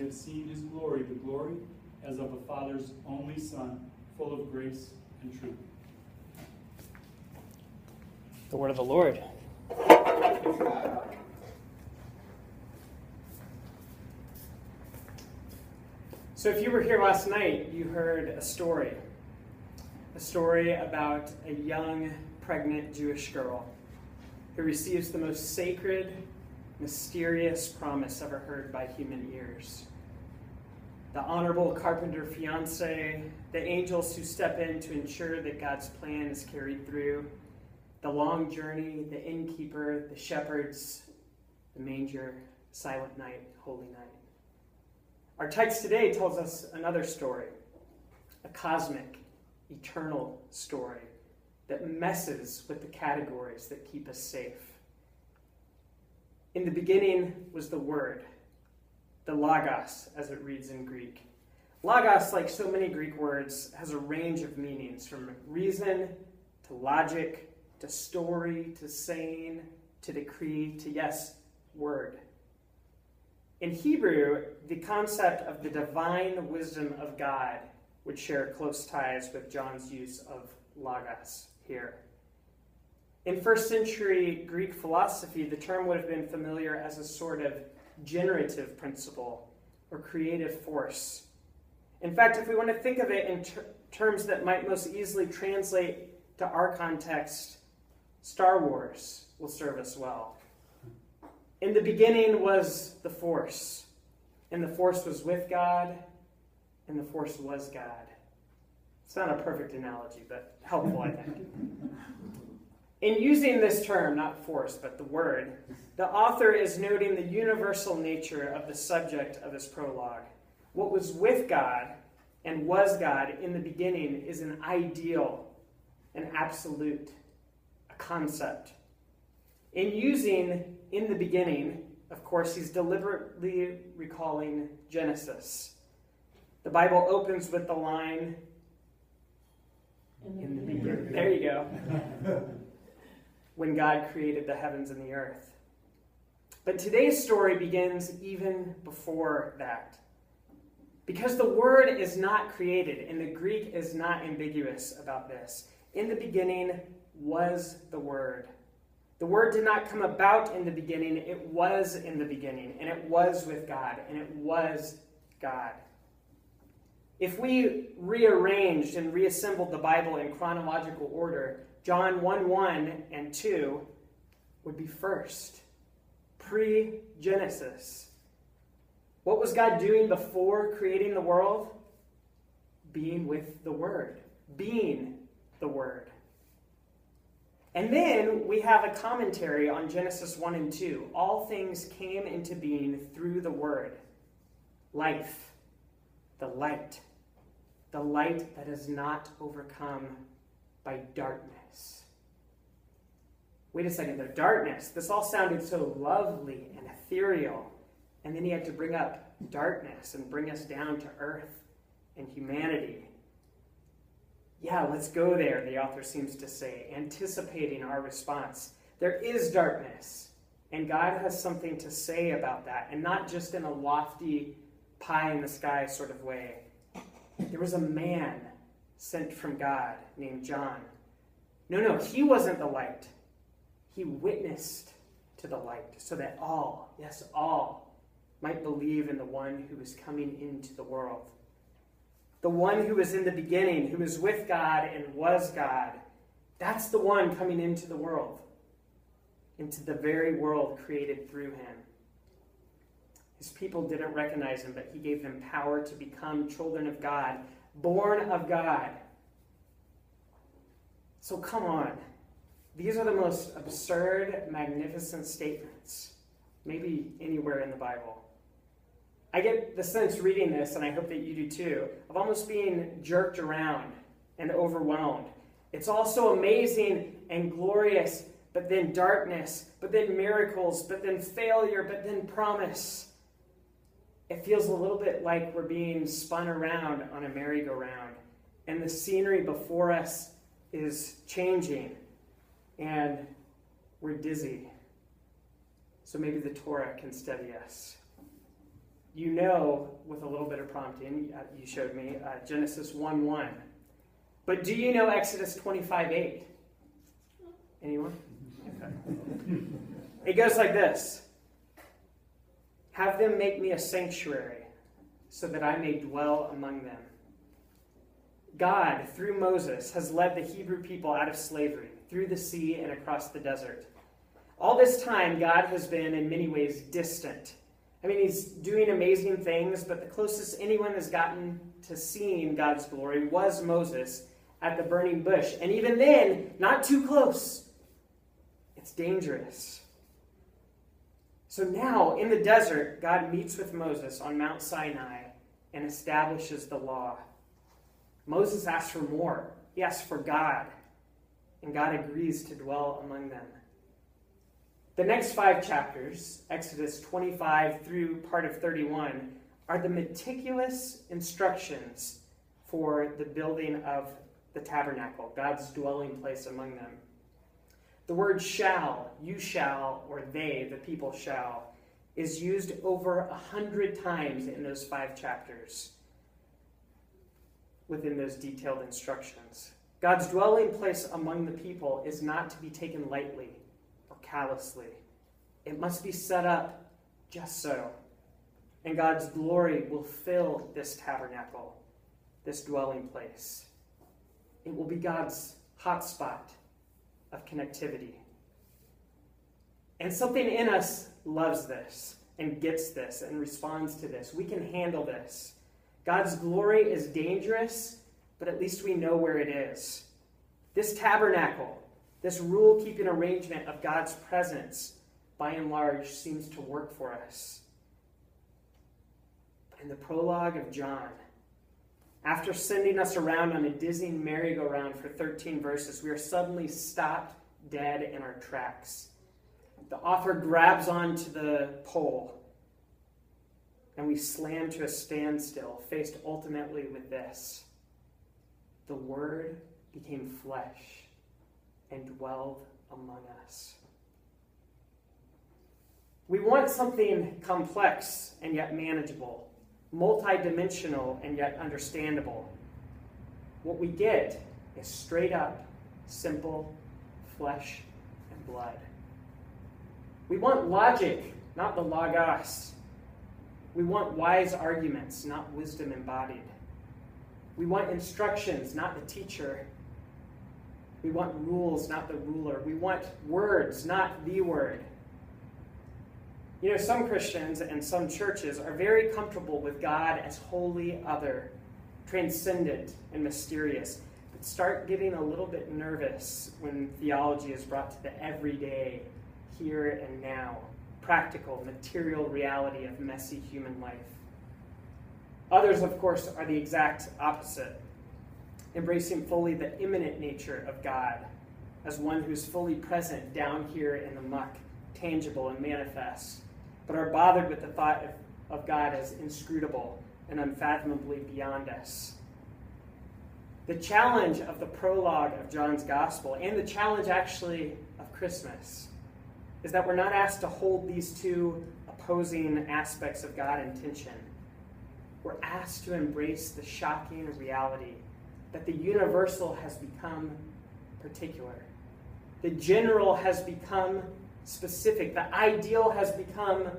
have seen his glory, the glory as of a Father's only Son, full of grace and truth. The word of the Lord. So if you were here last night, you heard a story about a young, pregnant Jewish girl who receives the most sacred, mysterious promise ever heard by human ears. The honorable carpenter fiancé, the angels who step in to ensure that God's plan is carried through, the long journey, the innkeeper, the shepherds, the manger, silent night, holy night. Our text today tells us another story, a cosmic, eternal story that messes with the categories that keep us safe. In the beginning was the Word, the Logos, as it reads in Greek. Logos, like so many Greek words, has a range of meanings, from reason to logic to story to saying to decree to, yes, word. In Hebrew, the concept of the divine wisdom of God would share close ties with John's use of logos here. In first century Greek philosophy, the term would have been familiar as a sort of generative principle or creative force. In fact, if we want to think of it in terms that might most easily translate to our context, Star Wars will serve us well. In the beginning was the Force, and the Force was with God, and the Force was God. It's not a perfect analogy, but helpful, I think. In using this term, not force, but the word, the author is noting the universal nature of the subject of his prologue. What was with God and was God in the beginning is an ideal, an absolute, a concept. In using in the beginning, of course, he's deliberately recalling Genesis. The Bible opens with the line, in the beginning. There you go. When God created the heavens and the earth. But today's story begins even before that. Because the word is not created, and the Greek is not ambiguous about this. In the beginning was the Word. The Word did not come about in the beginning, it was in the beginning, and it was with God, and it was God. If we rearranged and reassembled the Bible in chronological order, John 1:1 and 2 would be first, pre-Genesis. What was God doing before creating the world? Being with the Word, being the Word. And then we have a commentary on Genesis 1 and 2. All things came into being through the Word. Life, the light that is not overcome by darkness. Wait a second, the darkness. This all sounded so lovely and ethereal. And then he had to bring up darkness and bring us down to earth and humanity. Yeah, let's go there, the author seems to say, anticipating our response. There is darkness, and God has something to say about that, and not just in a lofty, pie-in-the-sky sort of way. There was a man sent from God named John. No, he wasn't the light. He witnessed to the light so that all, yes, all, might believe in the one who was coming into the world. The one who was in the beginning, who was with God and was God. That's the one coming into the world, into the very world created through him. His people didn't recognize him, but he gave them power to become children of God, born of God. So come on. These are the most absurd, magnificent statements, maybe anywhere in the Bible. I get the sense reading this, and I hope that you do too, of almost being jerked around and overwhelmed. It's all so amazing and glorious, but then darkness, but then miracles, but then failure, but then promise. It feels a little bit like we're being spun around on a merry-go-round, and the scenery before us is changing, and we're dizzy. So maybe the Torah can steady us. You know with a little bit of prompting, you showed me, Genesis 1:1. But do you know Exodus 25:8? Anyone? Okay. It goes like this. Have them make me a sanctuary so that I may dwell among them. God, through Moses, has led the Hebrew people out of slavery, through the sea and across the desert. All this time, God has been, in many ways, distant. I mean, he's doing amazing things, but the closest anyone has gotten to seeing God's glory was Moses at the burning bush. And even then, not too close. It's dangerous. So now, in the desert, God meets with Moses on Mount Sinai and establishes the law. Moses asks for more. He asks for God. And God agrees to dwell among them. The next 5 chapters, Exodus 25 through part of 31, are the meticulous instructions for the building of the tabernacle, God's dwelling place among them. The word shall, you shall, or they, the people shall, is used over 100 times in those 5 chapters within those detailed instructions. God's dwelling place among the people is not to be taken lightly or callously. It must be set up just so. And God's glory will fill this tabernacle, this dwelling place. It will be God's hotspot of connectivity. And something in us loves this and gets this and responds to this. We can handle this. God's glory is dangerous, but at least we know where it is. This tabernacle, this rule-keeping arrangement of God's presence, by and large, seems to work for us. But in the prologue of John, after sending us around on a dizzying merry-go-round for 13 verses, we are suddenly stopped dead in our tracks. The author grabs onto the pole, and we slam to a standstill, faced ultimately with this. The Word became flesh and dwelled among us. We want something complex and yet manageable, multidimensional and yet understandable. What we get is straight up, simple flesh and blood. We want logic, not the logos. We want wise arguments, not wisdom embodied. We want instructions, not the teacher. We want rules, not the ruler. We want words, not the word. You know, some Christians and some churches are very comfortable with God as holy, other, transcendent, and mysterious, but start getting a little bit nervous when theology is brought to the everyday, here and now, practical, material reality of messy human life. Others, of course, are the exact opposite, embracing fully the immanent nature of God as one who's fully present down here in the muck, tangible and manifest, but are bothered with the thought of God as inscrutable and unfathomably beyond us. The challenge of the prologue of John's Gospel, and the challenge actually of Christmas, is that we're not asked to hold these two opposing aspects of God in tension. We're asked to embrace the shocking reality that the universal has become particular. The general has become specific. The ideal has become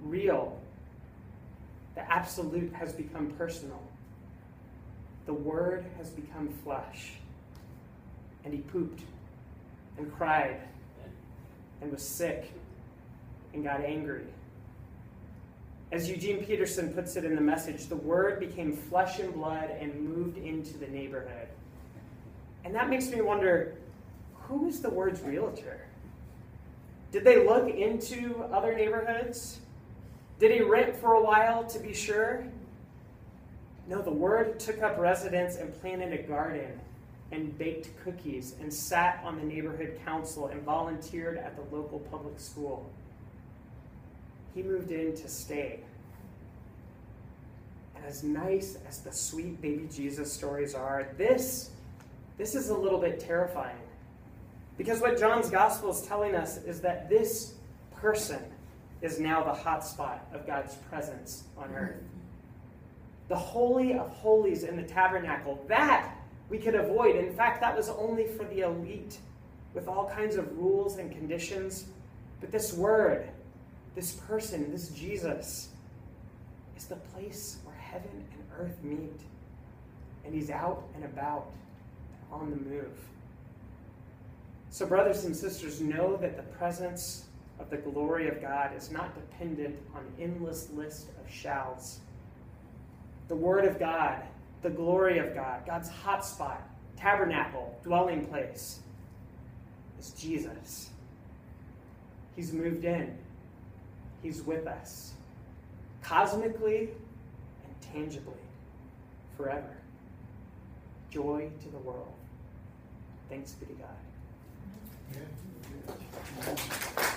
real. The absolute has become personal. The Word has become flesh. And he pooped and cried and was sick and got angry. As Eugene Peterson puts it in the Message, the Word became flesh and blood and moved into the neighborhood. And that makes me wonder, who is the Word's realtor? Did they look into other neighborhoods? Did he rent for a while to be sure? No, the Word took up residence and planted a garden and baked cookies and sat on the neighborhood council and volunteered at the local public school. He moved in to stay. And as nice as the sweet baby Jesus stories are, this is a little bit terrifying. Because what John's Gospel is telling us is that this person is now the hotspot of God's presence on earth. The Holy of Holies in the tabernacle, that we could avoid. In fact, that was only for the elite with all kinds of rules and conditions. But this Word, this person, this Jesus, is the place where heaven and earth meet. And he's out and about, on the move. So brothers and sisters, know that the presence of the glory of God is not dependent on an endless list of shalls. The Word of God, the glory of God, God's hotspot, tabernacle, dwelling place, is Jesus. He's moved in. He's with us, cosmically and tangibly, forever. Joy to the world. Thanks be to God. Yeah.